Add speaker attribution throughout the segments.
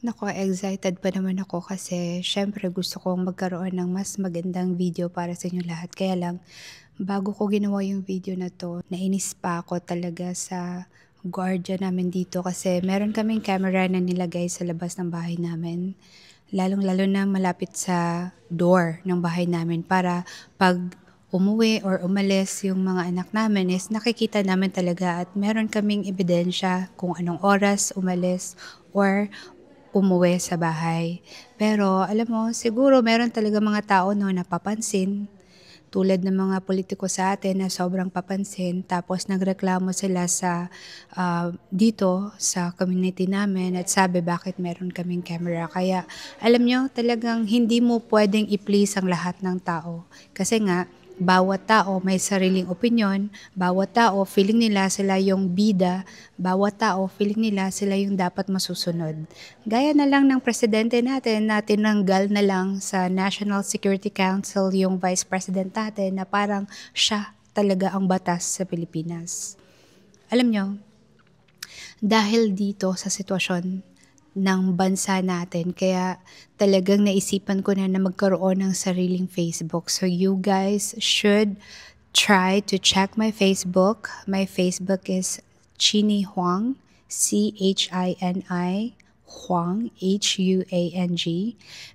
Speaker 1: Naku, excited pa naman ako kasi siyempre gusto kong magkaroon ng mas magandang video para sa inyo lahat. Kaya lang, bago ko ginawa yung video na 'to, nainis pa ako talaga sa guardia namin dito kasi meron kaming camera na nilagay sa labas ng bahay namin. Lalong-lalo na malapit sa door ng bahay namin para 'pag umuwi or umalis yung mga anak namin is nakikita namin talaga at meron kaming ebidensya kung anong oras umalis or umuwi sa bahay. Pero alam mo, siguro meron talaga mga tao 'no, napapansin, tulad ng mga pulitiko sa atin na sobrang papansin tapos nagreklamo sila sa, dito sa community namin at sabi bakit meron kaming camera. Kaya alam niyo, talagang hindi mo puwedeng i-please ang lahat ng tao. Kasi nga, bawat tao may sariling opinyon, bawat tao feeling nila sila yung bida, bawat tao feeling nila sila yung dapat masusunod. Gaya na lang ng presidente natin na tinanggal na lang sa National Security Council yung vice president natin na parang siya talaga ang batas sa Pilipinas. Alam nyo, dahil dito sa sitwasyon ng bansa natin, kaya talagang naisipan ko na magkaroon ng sariling Facebook. So you guys should try to check my Facebook. My Facebook is Chini Huang, Chini Huang, Huang.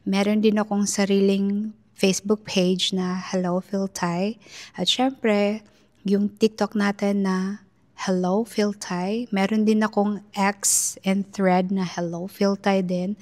Speaker 1: Meron din akong sariling Facebook page na Hello Phil Thai. At syempre, yung TikTok natin na Hello Phil Thai. Meron din akong X and thread na Hello Phil Thai din.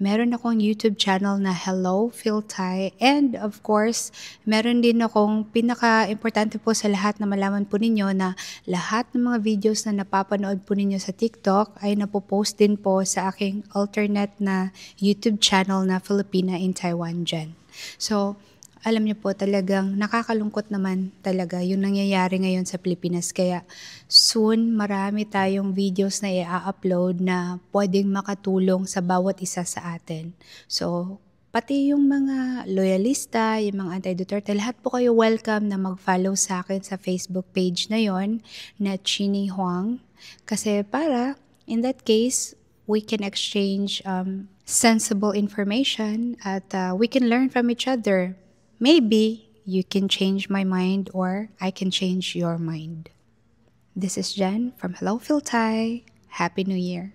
Speaker 1: Meron akong YouTube channel na Hello Phil Thai. And of course, meron din akong pinaka-importante po sa lahat na malaman po ninyo na lahat ng mga videos na napapanood po ninyo sa TikTok ay napopost din po sa aking alternate na YouTube channel na Filipina in Taiwan dyan. So, alam niyo po talagang nakakalungkot naman talaga yung nangyayari ngayon sa Pilipinas. Kaya soon marami tayong videos na i-upload na pwedeng makatulong sa bawat isa sa atin. So, pati yung mga loyalista, yung mga anti-Duterte, lahat po kayo welcome na mag-follow sa akin sa Facebook page na yon na Chini Huang. Kasi para, in that case, we can exchange sensible information at we can learn from each other. Maybe you can change my mind or I can change your mind. This is Jen from Hello Phil Thai. Happy New Year.